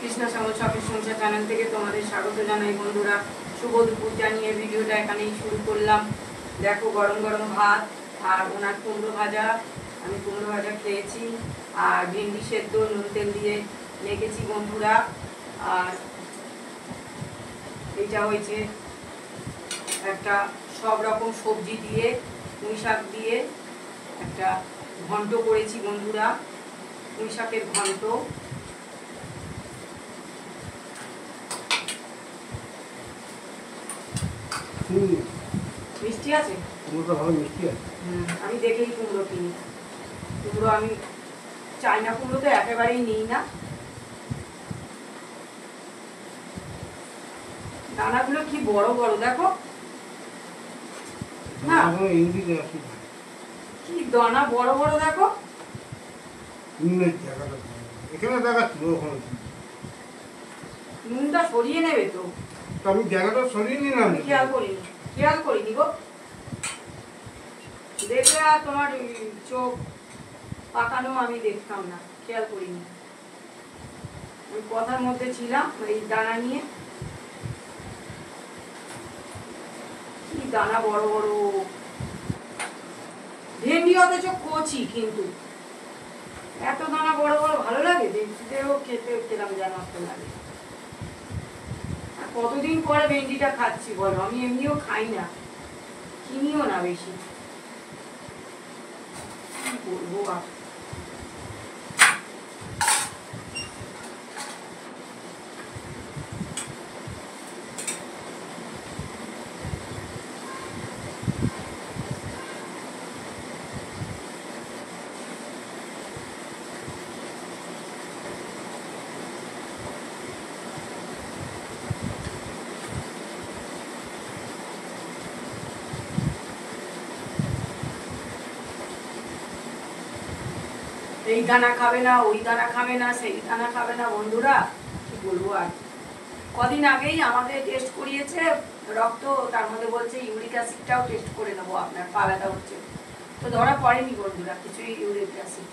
কৃষ্ণা শ্যামল শখের সংসার চ্যানেল থেকে তোমাদের স্বাগত জানাই বন্ধুরা। শুভ দুপুর জানিয়ে ভিডিওটা এখানেই শুরু করলাম। দেখো গরম গরম ভাত আর ওনার কুমড়ো ভাজা, আমি কুমড়ো ভাজা খেয়েছি আর ভেন্ডি সেদ্ধ নুন তেল দিয়ে মেখেছি বন্ধুরা। আর এটা হয়েছে একটা সব রকম সবজি দিয়ে পুঁই শাক দিয়ে একটা ঘন্ট করেছি বন্ধুরা, পুঁই শাকের ঘন্ট। মিষ্টি আছে, কুমড়োটা ভালো মিষ্টি আছে। আমি দেখেই কুমড়ো কিনি। কুমড়ো আমি চাইনা কুমড়ো তো একেবারেই নিই না। দানাগুলো কি বড় বড় দেখো না, কি দানা বড় বড় দেখো। এখানে দেখাচ্ছি ওখানে নুনটা সরিয়ে নেবে তো। আমি জায়গাটা সরিয়ে নিলাম, খেয়াল করিনি গো। দেখলে আর তোমার চোখ পাকানো আমি দেখতাম না, খেয়াল করিনি। ওই কথার মধ্যে ছিলাম এই দানা নিয়ে। কি দানা বড় বড়, ভেন্ডি অথচ কচি, কিন্তু এত দানা বড় বড় ভালো লাগে দেখতেও, খেতেও খেলাম যেন একটা লাগে। কতদিন পরে ভেন্ডিটা খাচ্ছি বলো, আমি এমনিও খাই না, কিনিও না বেশি। কি বলবো আর। এই দানা খাবে না, ওই দানা খাবে না, সেই দানা খাবে না বন্ধুরা, কি বলবো আর। কদিন আগেই আমাদের টেস্ট করিয়েছে রক্ত, তার মধ্যে বলছে ইউরিক অ্যাসিডটাও টেস্ট করে নেবো, আপনার পা ব্যথা হচ্ছে। তো ধরা পড়েনি বন্ধুরা কিছুই ইউরিক অ্যাসিড।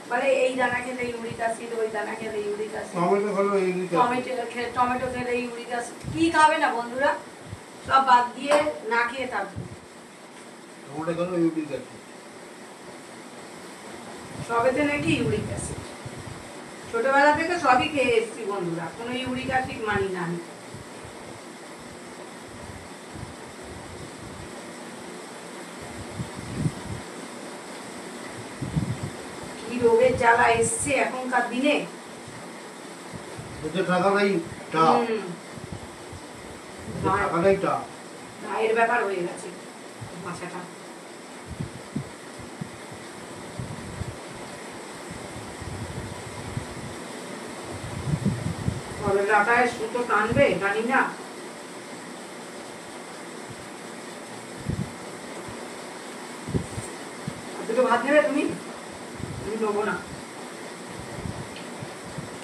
বলে এই দানা খেলে ইউরিক অ্যাসিড, ওই দানা খেলে ইউরিক অ্যাসিড, টমেটো খেলে ইউরিক অ্যাসিড। কি খাবে না বন্ধুরা, সব বাদ দিয়ে না খেয়ে থাকবে। সবেতে নাকি ইউরিক অ্যাসিড, ছোটবেলা থেকে সবই খেয়ে এসছি বন্ধুরা, কোনো ইউরিক অ্যাসিড মানি না আমি। কি রোগের জ্বালা এসছে এখনকার দিনে। গায়ের ব্যাপার হয়ে গেছে মাথাটা। ডাটায় সুতো টানবে, জানি না। দুটো ভাত নেবে তুমি? আমি নেবো না,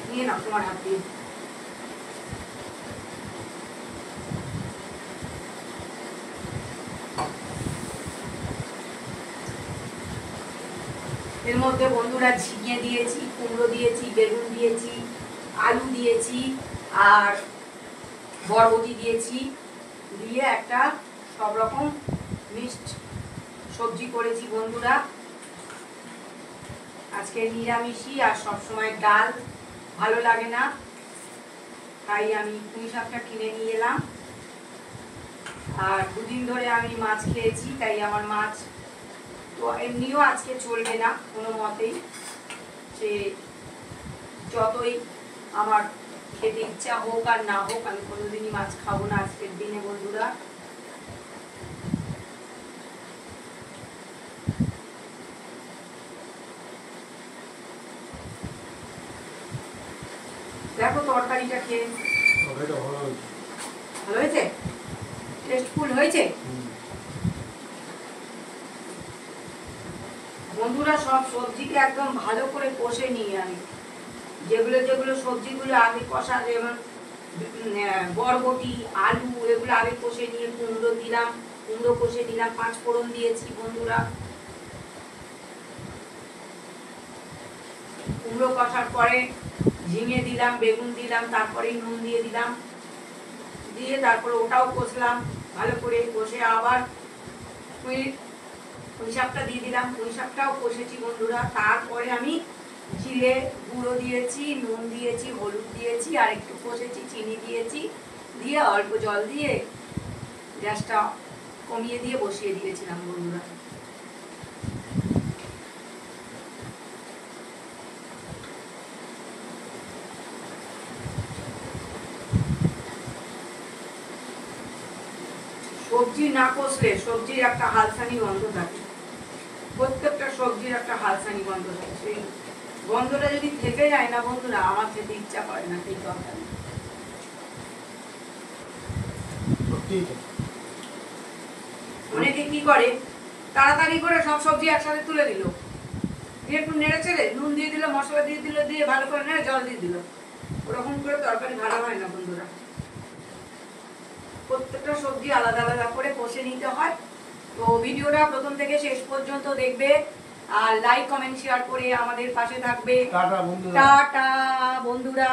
নিয়ে নাও তোমার হাত দিয়ে। এর মধ্যে বন্ধুরা ঝিঙে দিয়েছি, কুমড়ো দিয়েছি, বেগুন দিয়েছি, আলু দিয়েছি আর বরবটি দিয়েছি, দিয়ে একটা সব রকম মিক্সড সবজি করেছি বন্ধুরা। আজকে নিরামিষই, আর সবসময় ডাল ভালো লাগে না, তাই আমি পুঁই শাকটা কিনে নিয়ে এলাম। আর দুদিন ধরে আমি মাছ খেয়েছি, তাই আমার মাছ তো এমনিও আজকে চলবে না কোনো মতেই। সে যতই আমার খেতে ইচ্ছা হোক আর না হোক, আমি কোনোদিনই মাছ খাবো না আজকের দিনে বন্ধুরা। দেখো তরকারিটা খেয়ে ভালো হয়েছে, টেস্টফুল হয়েছে বন্ধুরা। সব সবজিকে একদম ভালো করে কষে নিয়ে আমি, যেগুলো যেগুলো সবজিগুলো আগে কষা, যেমন বরবটি, আলু, এগুলো আগে কষে নিয়ে কুমড়ো দিলাম, কুমড়ো কষে নিলাম, 5 ফোড়ন দিয়েছি বন্ধুরা। কুমড়ো কষার পরে ঝিঙে দিলাম, বেগুন দিলাম, তারপরে নুন দিয়ে দিলাম, দিয়ে তারপরে ওটাও কষলাম ভালো করে। কষে আবার পুঁই শাকটা দিয়ে দিলাম, পুঁই শাকটাও কষেছি বন্ধুরা। তারপরে আমি জিরে গুঁড়ো দিয়েছি, নুন দিয়েছি, হলুদ দিয়েছি, আর একটু কষেছি, চিনি দিয়েছি, দিয়ে অল্প জল দিয়ে গ্যাসটা কমিয়ে দিয়ে বসিয়ে দিয়েছিলাম বন্ধুরা। সবজি না কষলে সবজির একটা হালসানি গন্ধ থাকে, প্রত্যেকটা সবজির একটা হালসানি গন্ধ থাকে। সেই গন্ধটা যদি থেকে যায় না বন্ধুরা, আমার খেতে ইচ্ছা করে না সেই তরকারি। সত্যিই তো। অনেকে কি করে, তাড়াতাড়ি করে সব সবজি একসাথে তুলে দিল, দিয়ে একটু নেড়ে চেড়ে নুন দিয়ে দিল, মশলা দিয়ে দিল, দিয়ে ভালো করে নেড়ে জল দিয়ে দিল। ওরকম করে তরকারি ভালো হয় না বন্ধুরা। প্রত্যেকটা সবজি আলাদা আলাদা করে কষে নিতে হয়। তো ভিডিওটা প্রথম থেকে শেষ পর্যন্ত দেখবে, আর লাইক কমেন্ট শেয়ার করে আমাদের পাশে থাকবে। টাটা বন্ধুরা। টাটা বন্ধুরা।